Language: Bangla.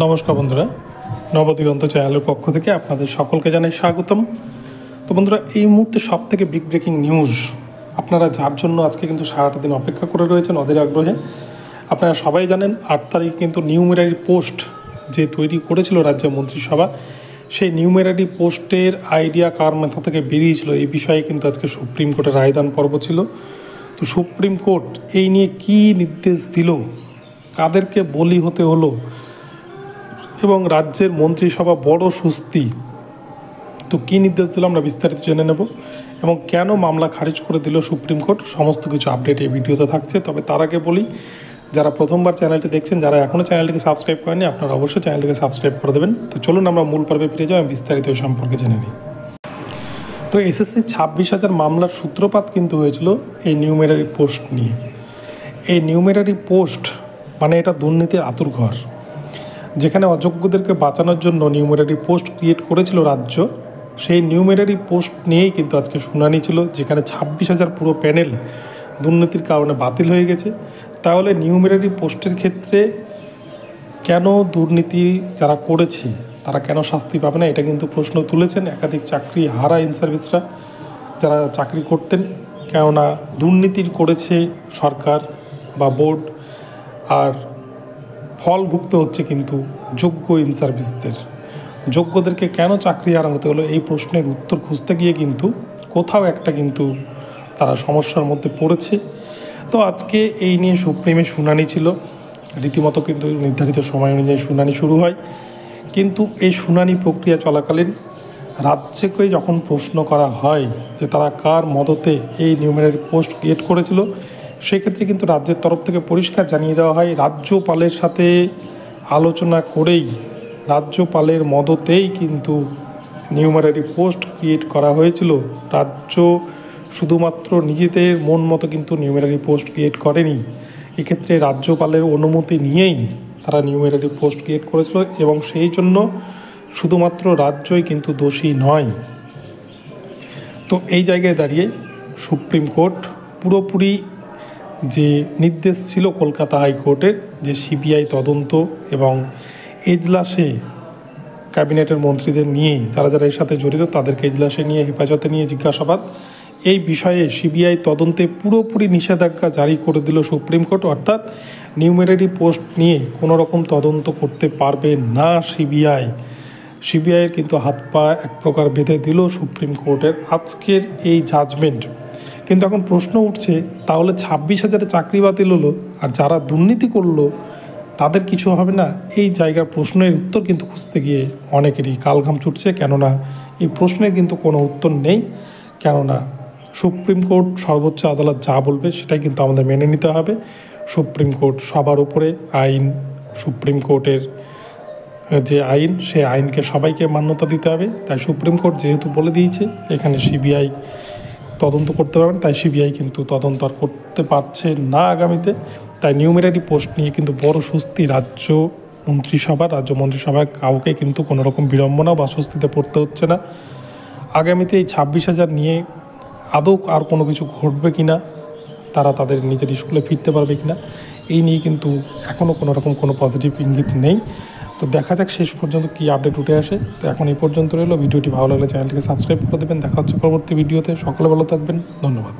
নমস্কার বন্ধুরা, নবদিগন্ত চ্যানেলের পক্ষ থেকে আপনাদের সকলকে জানাই স্বাগতম। তো বন্ধুরা, এই মুহূর্তে সবথেকে বিগ ব্রেকিং নিউজ, আপনারা যার জন্য আজকে কিন্তু সারাটা দিন অপেক্ষা করে রয়েছেন অধীর আগ্রহে। আপনারা সবাই জানেন 8 তারিখ কিন্তু নিউমেরারি পোস্ট যে তৈরি করেছিল রাজ্য মন্ত্রিসভা, সেই নিউমেরারি পোস্টের আইডিয়া কার মাথা থেকে বেরিয়েছিল এই বিষয়ে কিন্তু আজকে সুপ্রিম কোর্টের রায়দান পর্ব ছিল। তো সুপ্রিম কোর্ট এই নিয়ে কী নির্দেশ দিল, কাদেরকে বলি হতে হলো এবং রাজ্যের মন্ত্রিসভা বড় সুস্থি, তো কী নির্দেশ দিল আমরা বিস্তারিত জেনে নেব এবং কেন মামলা খারিজ করে দিল সুপ্রিম কোর্ট, সমস্ত কিছু আপডেট এই ভিডিওতে থাকছে। তবে তার আগে বলি, যারা প্রথমবার চ্যানেলটি দেখছেন, যারা এখনও চ্যানেলটিকে সাবস্ক্রাইব করেনি, আপনারা অবশ্যই চ্যানেলটিকে সাবস্ক্রাইব করে দেবেন। তো চলুন আমরা মূল পর্বে ফিরে যাই, বিস্তারিত এই সম্পর্কে জেনে নিই। তো এসএসসি 26,000 মামলার সূত্রপাত কিন্তু হয়েছিল এই নিউমেরারি পোস্ট নিয়ে। এই নিউমেরারি পোস্ট মানে এটা দুর্নীতির আঁতুড়ঘর, যেখানে অযোগ্যদেরকে বাঁচানোর জন্য নিউমেরারি পোস্ট ক্রিয়েট করেছিল রাজ্য। সেই নিউমেরারি পোস্ট নিয়েই কিন্তু আজকে শুনানি ছিল, যেখানে 26,000 পুরো প্যানেল দুর্নীতির কারণে বাতিল হয়ে গেছে। তাহলে নিউমেরারি পোস্টের ক্ষেত্রে কেন দুর্নীতি যারা করেছে তারা কেন শাস্তি পাবে না, এটা কিন্তু প্রশ্ন তুলেছেন একাধিক চাকরি হারা ইন সার্ভিসরা যারা চাকরি করতেন। কেননা দুর্নীতির করেছে সরকার বা বোর্ড, আর ফল ভুগতে হচ্ছে কিন্তু যোগ্য ইন সার্ভিসদের। যোগ্যদেরকে কেন চাকরি হারা হতে হলো, এই প্রশ্নের উত্তর খুঁজতে গিয়ে কিন্তু কোথাও একটা কিন্তু তারা সমস্যার মধ্যে পড়েছে। তো আজকে এই নিয়ে সুপ্রিমে শুনানি ছিল, রীতিমতো কিন্তু নির্ধারিত সময় অনুযায়ী শুনানি শুরু হয়। কিন্তু এই শুনানি প্রক্রিয়া চলাকালীন রাজ্যকে যখন প্রশ্ন করা হয় যে তারা কার মদতে এই নিউমেরারি পোস্ট ক্রিয়েট করেছিল, সেক্ষেত্রে কিন্তু রাজ্যের তরফ থেকে পরিষ্কার জানিয়ে দেওয়া হয় রাজ্যপালের সাথে আলোচনা করেই, রাজ্যপালের মদতেই কিন্তু নিউমেরারি পোস্ট ক্রিয়েট করা হয়েছিল। রাজ্য শুধুমাত্র নিজেদের মন মতো কিন্তু নিউমেরারি পোস্ট ক্রিয়েট করেনি, এক্ষেত্রে রাজ্যপালের অনুমতি নিয়েই তারা নিউমেরারি পোস্ট ক্রিয়েট করেছিল এবং সেই জন্য শুধুমাত্র রাজ্যই কিন্তু দোষী নয়। তো এই জায়গায় দাঁড়িয়ে সুপ্রিম কোর্ট পুরোপুরি যে নির্দেশ ছিল কলকাতা হাইকোর্টের, যে সিবিআই তদন্ত এবং এজলাসে ক্যাবিনেটের মন্ত্রীদের নিয়ে যারা যারা এর সাথে জড়িত তাদেরকে এজলাসে নিয়ে হেফাজতে নিয়ে জিজ্ঞাসাবাদ, এই বিষয়ে সিবিআই তদন্তে পুরোপুরি নিষেধাজ্ঞা জারি করে দিল সুপ্রিম কোর্ট। অর্থাৎ নিউমেরারি পোস্ট নিয়ে কোনো রকম তদন্ত করতে পারবে না সিবিআইয়ের কিন্তু হাত পা এক প্রকার বেঁধে দিল সুপ্রিম কোর্টের আজকের এই জাজমেন্ট। কিন্তু এখন প্রশ্ন উঠছে, তাহলে 26,000 চাকরি বাতিল হলো আর যারা দুর্নীতি করলো তাদের কিছু হবে না? এই জায়গার প্রশ্নের উত্তর কিন্তু খুঁজতে গিয়ে অনেকেরই কালঘাম ছুটছে, কেননা এই প্রশ্নের কিন্তু কোনো উত্তর নেই। কেননা সুপ্রিম কোর্ট সর্বোচ্চ আদালত যা বলবে সেটাই কিন্তু আমাদের মেনে নিতে হবে। সুপ্রিম কোর্ট সবার উপরে আইন, সুপ্রিম কোর্টের যে আইন, সে আইনকে সবাইকে মান্যতা দিতে হবে। তাই সুপ্রিম কোর্ট যেহেতু বলে দিয়েছে এখানে সিবিআই তদন্ত করতে পারবেন, তাই সিবিআই কিন্তু তদন্ত আর করতে পারছে না আগামীতে। তাই নিউমেরারি পোস্ট নিয়ে কিন্তু বড় স্বস্তি রাজ্য মন্ত্রিসভায় কাউকে কিন্তু কোনো রকম বিড়ম্বনা বা স্বস্তিতে পড়তে হচ্ছে না। আগামীতে এই 26,000 নিয়ে আদৌ আর কোনো কিছু ঘটবে কি না, তারা তাদের নিজের স্কুলে ফিরতে পারবে কি না, এই নিয়ে কিন্তু এখনও কোনো রকম কোনো পজিটিভ ইঙ্গিত নেই। তো দেখা যাক শেষ পর্যন্ত কী আপডেট উঠে আসে। তো এখন এই পর্যন্ত রইল, ভিডিওটি ভালো লাগলে চ্যানেলটিকে সাবস্ক্রাইব করে দেবেন। দেখা হচ্ছে পরবর্তী ভিডিওতে। সকলে ভালো থাকবেন, ধন্যবাদ।